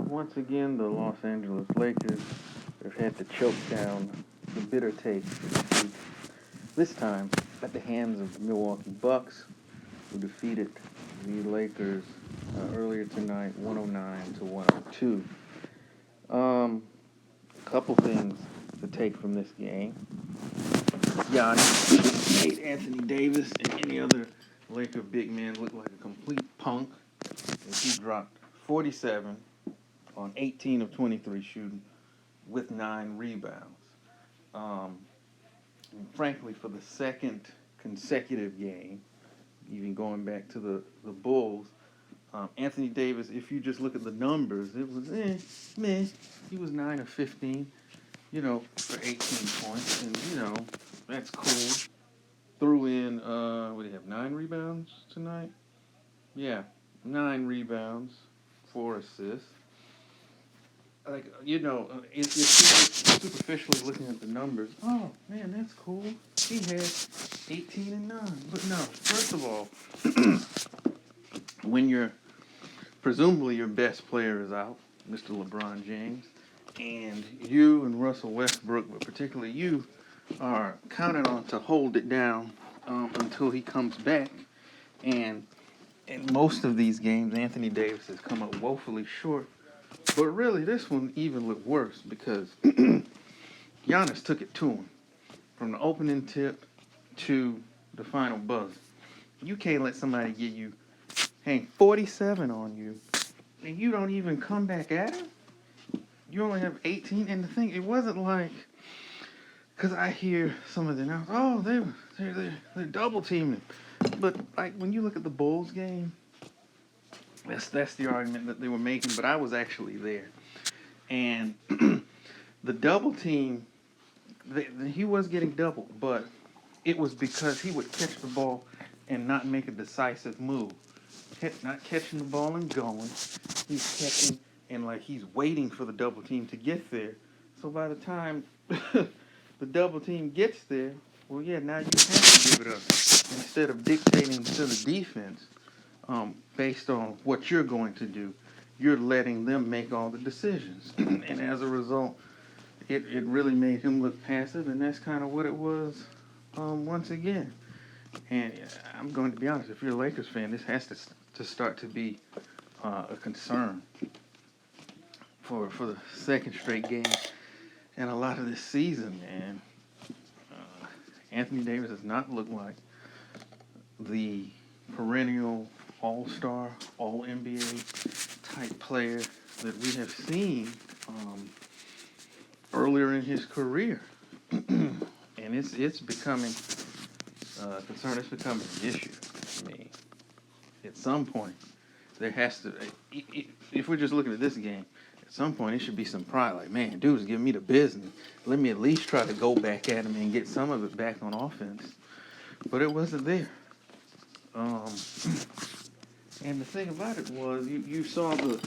Once again, the Los Angeles Lakers have had to choke down the bitter taste this week. This time at the hands of the Milwaukee Bucks, who defeated the Lakers earlier tonight, 109-102. A couple things to take from this game. Giannis made Anthony Davis and any other Laker big man look like a complete punk as he dropped 47 on 18 of 23 shooting with 9 rebounds. And frankly, for the second consecutive game, even going back to the Bulls, Anthony Davis, if you just look at the numbers, it was meh. He was 9 of 15, for 18 points, and that's cool. Threw in, what do you have, 9 rebounds tonight? Yeah, 9 rebounds, 4 assists. If you're superficially looking at the numbers, oh man, that's cool. He had 18 and 9. But no, first of all, when presumably your best player is out, Mr. LeBron James, and you and Russell Westbrook, but particularly you, are counted on to hold it down until he comes back. And in most of these games, Anthony Davis has come up woefully short. But really, this one even looked worse because Giannis took it to him from the opening tip to the final buzzer. You can't let somebody get you, hang 47 on you, and you don't even come back at him? You only have 18, and the thing, it wasn't like, because I hear some of the announcers, they're double teaming. But like when you look at the Bulls game, that's the argument that they were making, but I was actually there. And the double team, he was getting doubled, but it was because he would catch the ball and not make a decisive move. Not catching the ball and going. He's catching and he's waiting for the double team to get there. So by the time the double team gets there, well, yeah, now you have to give it up. Instead of dictating to the defense, based on what you're going to do, you're letting them make all the decisions. And as a result, it really made him look passive, and that's kind of what it was once again. And I'm going to be honest, if you're a Lakers fan, this has to start to be a concern for the second straight game and a lot of this season. And Anthony Davis does not look like the perennial all-star, all-NBA type player that we have seen earlier in his career. And it's becoming a concern. It's becoming an issue. I mean, at some point, there has to, if we're just looking at this game, at some point it should be some pride. Like, man, dude's giving me the business. Let me at least try to go back at him and get some of it back on offense. But it wasn't there. And the thing about it was, you saw the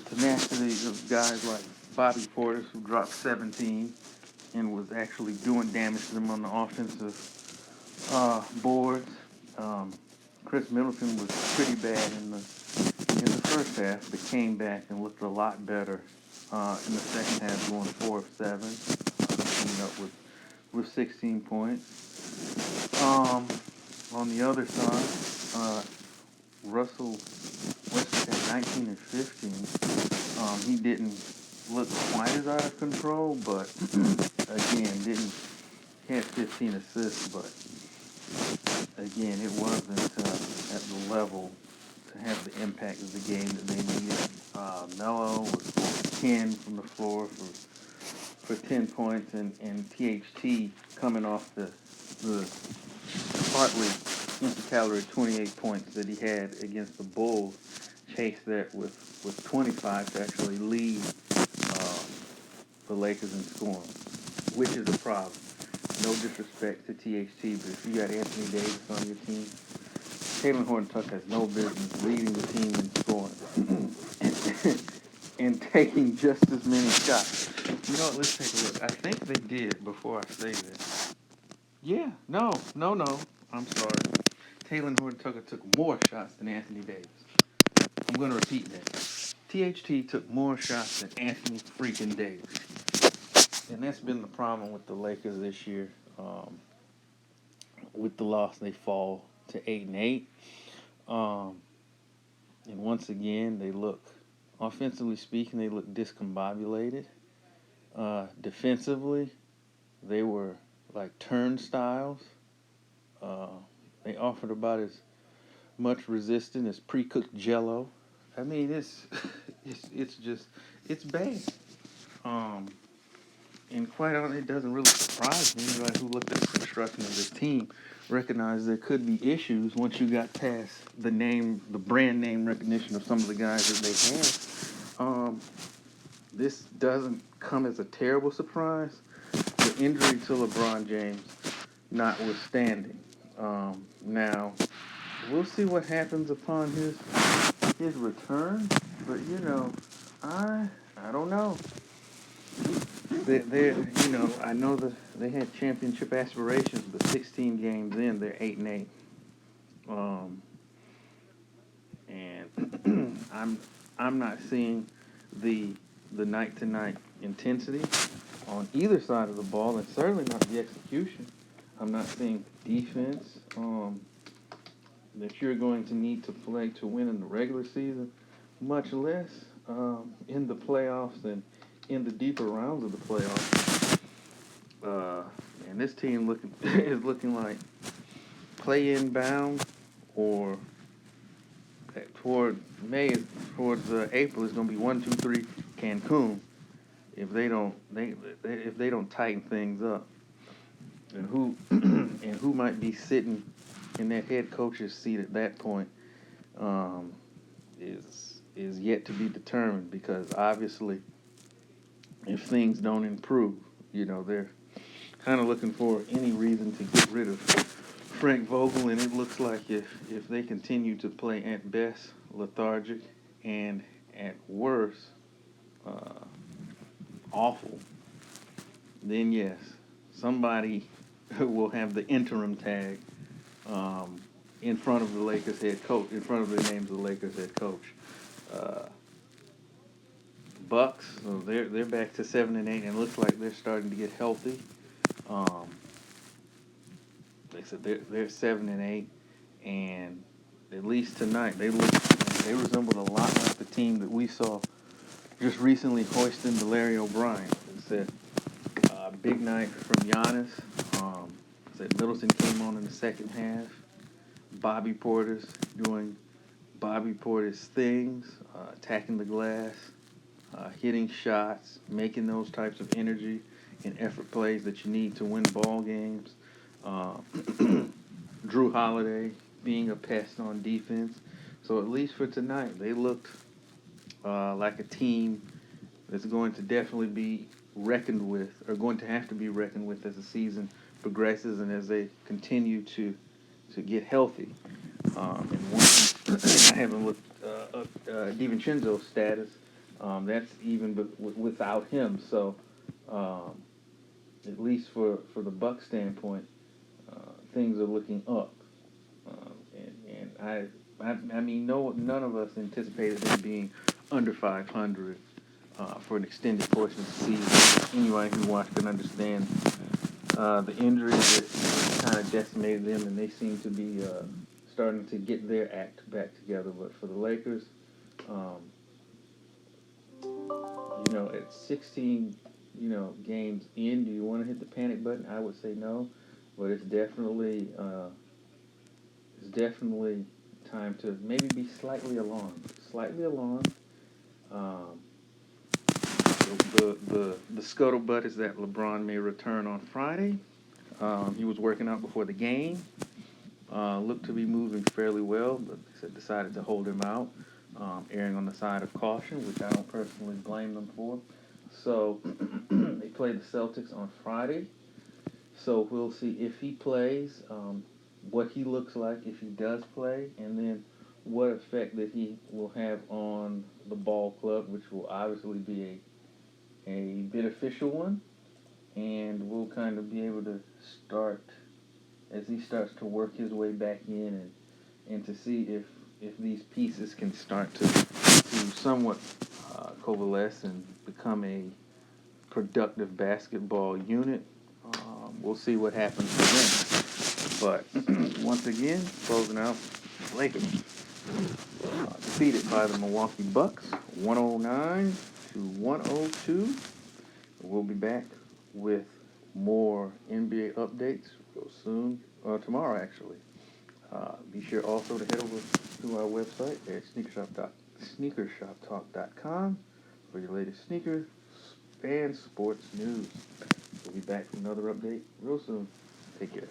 tenacity of guys like Bobby Portis, who dropped 17 and was actually doing damage to them on the offensive boards. Chris Middleton was pretty bad in the first half, but came back and looked a lot better in the second half, going 4 of 7, coming up with 16 points. On the other side, Russell Westbrook had 19 and 15. He didn't look quite as out of control, but again, had 15 assists, but again, it wasn't at the level to have the impact of the game that they needed. Melo was 10 from the floor for 10 points, and THT coming off the partly empty-calorie 28 points that he had against the Bulls, chased that with 25 to actually lead the Lakers in scoring, which is a problem. No disrespect to THT, but if you got Anthony Davis on your team, Taylor Horton-Tucker has no business leading the team in scoring and taking just as many shots. You know what? Let's take a look. I think they did before I say that. Yeah, no. I'm sorry. Taylor Horton-Tucker took more shots than Anthony Davis. I'm going to repeat that. THT took more shots than Anthony freaking Davis. And that's been the problem with the Lakers this year. With the loss, they fall to 8-8. And once again, they look, offensively speaking, they look discombobulated. Defensively, they were like turnstiles. They offered about as much resistance as pre-cooked Jello. I mean, it's bad. And quite honestly, it doesn't really surprise me. Anybody who looked at the construction of this team recognized there could be issues once you got past the brand name recognition of some of the guys that they have. This doesn't come as a terrible surprise. The injury to LeBron James notwithstanding. Now, we'll see what happens upon his return, but I don't know. I know that they had championship aspirations, but 16 games in, they're 8-8. And I'm not seeing the night-to-night intensity on either side of the ball, and certainly not the execution. I'm not seeing defense that you're going to need to play to win in the regular season, much less in the playoffs and in the deeper rounds of the playoffs. And this team is looking like play-in bound, or towards April is going to be 1-2-3 Cancun if they don't tighten things up. And who might be sitting in that head coach's seat at that point is yet to be determined, because obviously if things don't improve, they're kind of looking for any reason to get rid of Frank Vogel, and it looks like if they continue to play at best lethargic and at worst awful, then yes, somebody will have the interim tag in front of the Lakers head coach, in front of the names of the Lakers head coach. Bucks, so they're back to 7-8, and it looks like they're starting to get healthy. They said they're 7-8, and at least tonight they resembled a lot like the team that we saw just recently hoisting the Larry O'Brien. They said big night from Giannis. Said Middleton came on in the second half. Bobby Porter's doing Bobby Porter's things, attacking the glass, hitting shots, making those types of energy and effort plays that you need to win ball games. Drew Holiday being a pest on defense. So at least for tonight, they looked like a team that's going to definitely be reckoned with, or going to have to be reckoned with as the season progresses and as they continue to get healthy. And I haven't looked up DiVincenzo's status. That's even without him. So at least for the Bucks standpoint, things are looking up. And I mean, none of us anticipated them being under 500 for an extended portion of the season. Anybody who watched can understand the injuries that kind of decimated them, and they seem to be starting to get their act back together. But for the Lakers, at 16, games in, do you want to hit the panic button? I would say no, but it's definitely time to maybe be slightly alarmed. The scuttlebutt is that LeBron may return on Friday. He was working out before the game. Looked to be moving fairly well, but decided to hold him out, erring on the side of caution, which I don't personally blame them for. So they play the Celtics on Friday. So we'll see if he plays, what he looks like if he does play, and then what effect that he will have on the ball club, which will obviously be a beneficial one, and we'll kind of be able to start, as he starts to work his way back in, and to see if these pieces can start to somewhat coalesce and become a productive basketball unit. We'll see what happens for them. But once again, closing out, Lakers defeated by the Milwaukee Bucks, 109-102. We'll be back with more NBA updates real soon, tomorrow actually. Be sure also to head over to our website at sneakershoptalk.com for your latest sneaker and sports news. We'll be back with another update real soon. Take care.